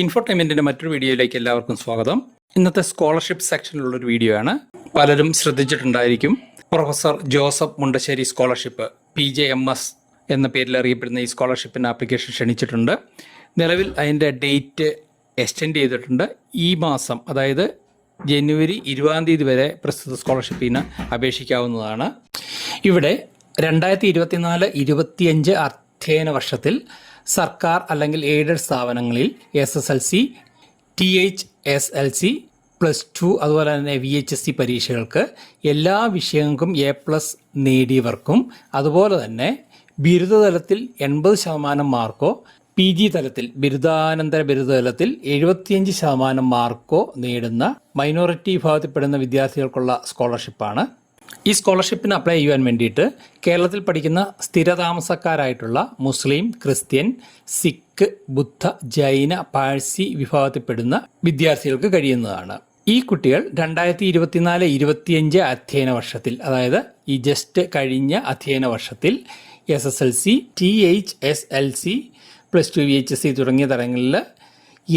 ഇൻഫോടൈൻമെന്റിന്റെ മറ്റൊരു വീഡിയോയിലേക്ക് എല്ലാവർക്കും സ്വാഗതം. ഇന്നത്തെ സ്കോളർഷിപ്പ് സെക്ഷനിലുള്ളൊരു വീഡിയോ ആണ്. പലരും ശ്രദ്ധിച്ചിട്ടുണ്ടായിരിക്കും. Professor Joseph Mundassery scholarship PJMS എന്ന പേരിൽ അറിയപ്പെടുന്ന ഈ സ്കോളർഷിപ്പിന് ആപ്ലിക്കേഷൻ ക്ഷണിച്ചിട്ടുണ്ട്. നിലവിൽ അതിൻ്റെ ഡേറ്റ് എക്സ്റ്റെൻഡ് ചെയ്തിട്ടുണ്ട്. ഈ മാസം, അതായത് ജനുവരി 20 വരെ പ്രസ്തുത സ്കോളർഷിപ്പിന് അപേക്ഷിക്കാവുന്നതാണ്. ഇവിടെ 2024-25 അധ്യയന വർഷത്തിൽ സർക്കാർ അല്ലെങ്കിൽ എയ്ഡഡ് സ്ഥാപനങ്ങളിൽ SSLC, THSLC, +2 അതുപോലെ തന്നെ VHSC പരീക്ഷകൾക്ക് എല്ലാ വിഷയങ്ങൾക്കും A+ നേടിയവർക്കും, അതുപോലെ തന്നെ ബിരുദതലത്തിൽ 80% മാർക്കോ, PG തലത്തിൽ ബിരുദാനന്തര ബിരുദതലത്തിൽ 75% മാർക്കോ നേടുന്ന മൈനോറിറ്റി വിഭാഗത്തിൽപ്പെടുന്ന വിദ്യാർത്ഥികൾക്കുള്ള സ്കോളർഷിപ്പാണ്. ഈ സ്കോളർഷിപ്പിന് അപ്ലൈ ചെയ്യുവാൻ വേണ്ടിയിട്ട് കേരളത്തിൽ പഠിക്കുന്ന സ്ഥിരതാമസക്കാരായിട്ടുള്ള മുസ്ലിം, ക്രിസ്ത്യൻ, സിഖ്, ബുദ്ധ, ജൈന, പാഴ്സി വിഭാഗത്തിൽപ്പെടുന്ന വിദ്യാർത്ഥികൾക്ക് കഴിയുന്നതാണ്. ഈ കുട്ടികൾ 2024-25 അധ്യയന വർഷത്തിൽ, അതായത് ഈ ജസ്റ്റ് കഴിഞ്ഞ അധ്യയന വർഷത്തിൽ SSLC, THSLC, +2 VHSC തുടങ്ങിയ തലങ്ങളിൽ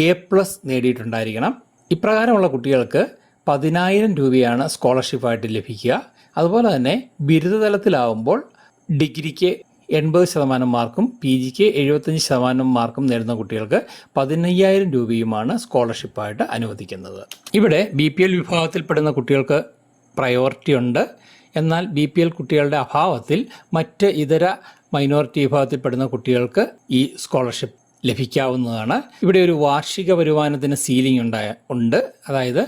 A+ നേടിയിട്ടുണ്ടായിരിക്കണം. ഇപ്രകാരമുള്ള കുട്ടികൾക്ക് 10,000 രൂപയാണ് സ്കോളർഷിപ്പായിട്ട് ലഭിക്കുക. അതുപോലെ തന്നെ ബിരുദതലത്തിലാവുമ്പോൾ ഡിഗ്രിക്ക് 80% മാർക്കും PGക്ക് 75% മാർക്കും നേടുന്ന കുട്ടികൾക്ക് 15,000 രൂപയുമാണ് സ്കോളർഷിപ്പായിട്ട് അനുവദിക്കുന്നത്. ഇവിടെ BPL വിഭാഗത്തിൽപ്പെടുന്ന കുട്ടികൾക്ക് പ്രയോറിറ്റി ഉണ്ട്. എന്നാൽ BPL കുട്ടികളുടെ അഭാവത്തിൽ മറ്റ് ഇതര മൈനോറിറ്റി വിഭാഗത്തിൽപ്പെടുന്ന കുട്ടികൾക്ക് ഈ സ്കോളർഷിപ്പ് ലഭിക്കാവുന്നതാണ്. ഇവിടെ ഒരു വാർഷിക വരുമാനത്തിന് സീലിംഗ് ഉണ്ട്. അതായത്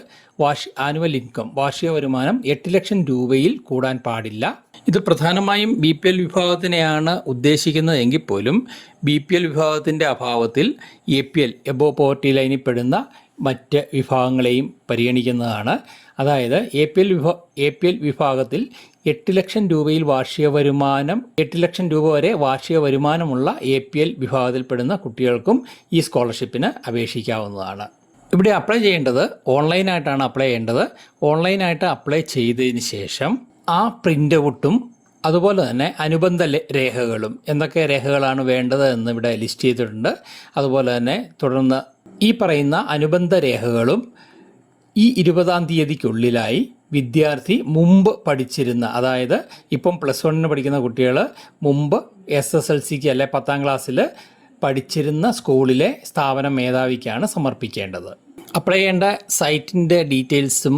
ആനുവൽ ഇൻകം, വാർഷിക വരുമാനം 8 ലക്ഷം രൂപയിൽ കൂടാൻ പാടില്ല. ഇത് പ്രധാനമായും BPL വിഭാഗത്തിനെയാണ് ഉദ്ദേശിക്കുന്നത് എങ്കിൽ പോലും BPL വിഭാഗത്തിൻ്റെ അഭാവത്തിൽ APL, എബോ പോവർട്ടി ലൈനിൽ പെടുന്ന മറ്റ് വിഭാഗങ്ങളെയും പരിഗണിക്കുന്നതാണ്. അതായത് APL വിഭാഗത്തിൽ 8 ലക്ഷം രൂപയിൽ വാർഷിക വരുമാനം, 8 ലക്ഷം രൂപ വരെ വാർഷിക വരുമാനമുള്ള APL വിഭാഗത്തിൽപ്പെടുന്ന കുട്ടികൾക്കും ഈ സ്കോളർഷിപ്പിന് അപേക്ഷിക്കാവുന്നതാണ്. ഇവിടെ അപ്ലൈ ചെയ്യേണ്ടത് ഓൺലൈനായിട്ടാണ് അപ്ലൈ ചെയ്യേണ്ടത്. ഓൺലൈനായിട്ട് അപ്ലൈ ചെയ്തതിന് ശേഷം ആ പ്രിൻ്റ് ഔട്ടും അതുപോലെ തന്നെ അനുബന്ധ രേഖകളും, എന്തൊക്കെ രേഖകളാണ് വേണ്ടത് എന്ന് ഇവിടെ ലിസ്റ്റ് ചെയ്തിട്ടുണ്ട്. അതുപോലെ തന്നെ തുടർന്ന് ഈ പറയുന്ന അനുബന്ധ രേഖകളും ഈ 20-ാം തീയതിക്കുള്ളിലായി വിദ്യാർത്ഥി മുമ്പ് പഠിച്ചിരുന്ന, അതായത് ഇപ്പം +1 പഠിക്കുന്ന കുട്ടികൾ മുമ്പ് SSLCക്ക് അല്ലെ 10ാം ക്ലാസ്സിൽ പഠിച്ചിരുന്ന സ്കൂളിലെ സ്ഥാപന മേധാവിക്കാണ് സമർപ്പിക്കേണ്ടത്. അപ്ലൈ ചെയ്യേണ്ട സൈറ്റിൻ്റെ ഡീറ്റെയിൽസും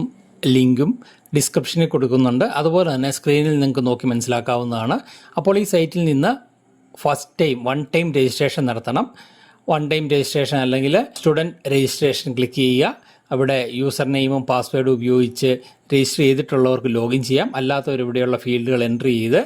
ലിങ്കും ഡിസ്ക്രിപ്ഷനിൽ കൊടുക്കുന്നുണ്ട്. അതുപോലെ തന്നെ സ്ക്രീനിൽ നിങ്ങൾക്ക് നോക്കി മനസ്സിലാക്കാവുന്നതാണ്. അപ്പോൾ ഈ സൈറ്റിൽ നിന്ന് വൺ ടൈം രജിസ്ട്രേഷൻ നടത്തണം. വൺ ടൈം രജിസ്ട്രേഷൻ അല്ലെങ്കിൽ സ്റ്റുഡൻറ്റ് രജിസ്ട്രേഷൻ ക്ലിക്ക് ചെയ്യുക. അവിടെ യൂസർ നെയിമും പാസ്വേഡും ഉപയോഗിച്ച് രജിസ്റ്റർ ചെയ്തിട്ടുള്ളവർക്ക് ലോഗിൻ ചെയ്യാം. അല്ലാത്തവർ ഇവിടെയുള്ള ഫീൽഡുകൾ എൻട്രി ചെയ്ത്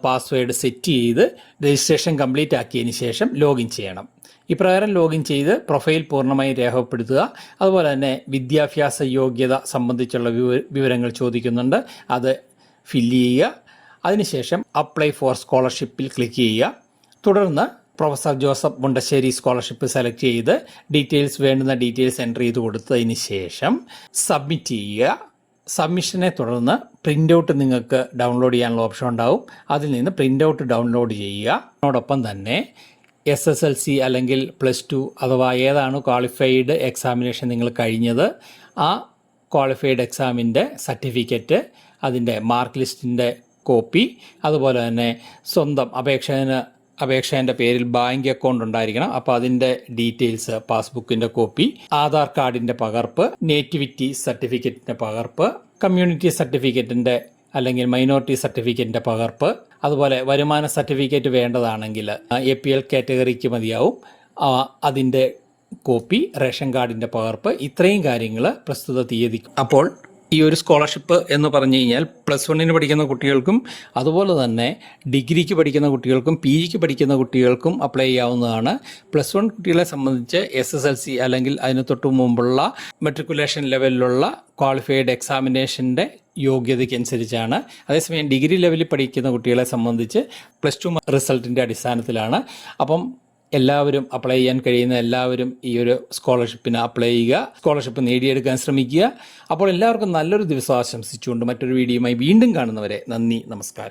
പാസ്വേഡ് സെറ്റ് ചെയ്ത് രജിസ്ട്രേഷൻ കംപ്ലീറ്റ് ആക്കിയതിന് ശേഷം ലോഗിൻ ചെയ്യണം. ഇപ്രകാരം ലോഗിൻ ചെയ്ത് പ്രൊഫൈൽ പൂർണ്ണമായും രേഖപ്പെടുത്തുക. അതുപോലെ തന്നെ വിദ്യാഭ്യാസ യോഗ്യത സംബന്ധിച്ചുള്ള വിവരങ്ങൾ ചോദിക്കുന്നുണ്ട്, അത് ഫില്ല് ചെയ്യുക. അതിനുശേഷം അപ്ലൈ ഫോർ സ്കോളർഷിപ്പിൽ ക്ലിക്ക് ചെയ്യുക. തുടർന്ന് professor Joseph Mundassery scholarship select ചെയ്ത് വേണ്ടുന്ന ഡീറ്റെയിൽസ് എൻ്റർ ചെയ്ത് കൊടുത്തതിന് ശേഷം സബ്മിറ്റ് ചെയ്യുക. സബ്മിഷനെ തുടർന്ന് പ്രിൻ്റ് ഔട്ട് നിങ്ങൾക്ക് ഡൗൺലോഡ് ചെയ്യാനുള്ള ഓപ്ഷൻ ഉണ്ടാവും. അതിൽ നിന്ന് പ്രിൻ്റ് ഔട്ട് ഡൗൺലോഡ് ചെയ്യുക. അതോടൊപ്പം തന്നെ SSLC അല്ലെങ്കിൽ +2 അഥവാ ഏതാണ് ക്വാളിഫൈഡ് എക്സാമിനേഷൻ നിങ്ങൾ കഴിഞ്ഞത്, ആ ക്വാളിഫൈഡ് എക്സാമിൻ്റെ സർട്ടിഫിക്കറ്റ്, അതിൻ്റെ മാർക്ക് ലിസ്റ്റിൻ്റെ കോപ്പി, അതുപോലെ തന്നെ സ്വന്തം അപേക്ഷകൻ്റെ പേരിൽ ബാങ്ക് അക്കൗണ്ട് ഉണ്ടായിരിക്കണം. അപ്പോൾ അതിൻ്റെ ഡീറ്റെയിൽസ്, പാസ്ബുക്കിൻ്റെ കോപ്പി, ആധാർ കാർഡിൻ്റെ പകർപ്പ്, നേറ്റിവിറ്റി സർട്ടിഫിക്കറ്റിൻ്റെ പകർപ്പ്, കമ്മ്യൂണിറ്റി സർട്ടിഫിക്കറ്റിൻ്റെ അല്ലെങ്കിൽ മൈനോറിറ്റി സർട്ടിഫിക്കറ്റിൻ്റെ പകർപ്പ്, അതുപോലെ വരുമാന സർട്ടിഫിക്കറ്റ് വേണ്ടതാണെങ്കിൽ APL കാറ്റഗറിക്ക് മതിയാവും, അതിൻ്റെ കോപ്പി, റേഷൻ കാർഡിൻ്റെ പകർപ്പ്, ഇത്രയും കാര്യങ്ങൾ പ്രസ്തുത തീയതി. അപ്പോൾ ഈ ഒരു സ്കോളർഷിപ്പ് എന്ന് പറഞ്ഞു കഴിഞ്ഞാൽ +1 പഠിക്കുന്ന കുട്ടികൾക്കും അതുപോലെ തന്നെ ഡിഗ്രിക്ക് പഠിക്കുന്ന കുട്ടികൾക്കും PGക്ക് പഠിക്കുന്ന കുട്ടികൾക്കും അപ്ലൈ ചെയ്യാവുന്നതാണ്. +1 കുട്ടികളെ സംബന്ധിച്ച് SSLC അല്ലെങ്കിൽ അതിന് തൊട്ട് മുമ്പുള്ള മെട്രിക്കുലേഷൻ ലെവലിലുള്ള ക്വാളിഫൈഡ് എക്സാമിനേഷൻ്റെ യോഗ്യതയ്ക്കനുസരിച്ചാണ്. അതേസമയം ഡിഗ്രി ലെവലിൽ പഠിക്കുന്ന കുട്ടികളെ സംബന്ധിച്ച് +2 റിസൾട്ടിൻ്റെ അടിസ്ഥാനത്തിലാണ്. അപ്പം എല്ലാവരും അപ്ലൈ ചെയ്യാൻ കഴിയുന്ന എല്ലാവരും ഈ ഒരു സ്കോളർഷിപ്പിന് അപ്ലൈ ചെയ്യുക, സ്കോളർഷിപ്പ് നേടിയെടുക്കാൻ ശ്രമിക്കുക. അപ്പോൾ എല്ലാവർക്കും നല്ലൊരു ദിവസം ആശംസിച്ചുകൊണ്ട് മറ്റൊരു വീഡിയോയുമായി വീണ്ടും കാണുന്നവരെ നന്ദി, നമസ്കാരം.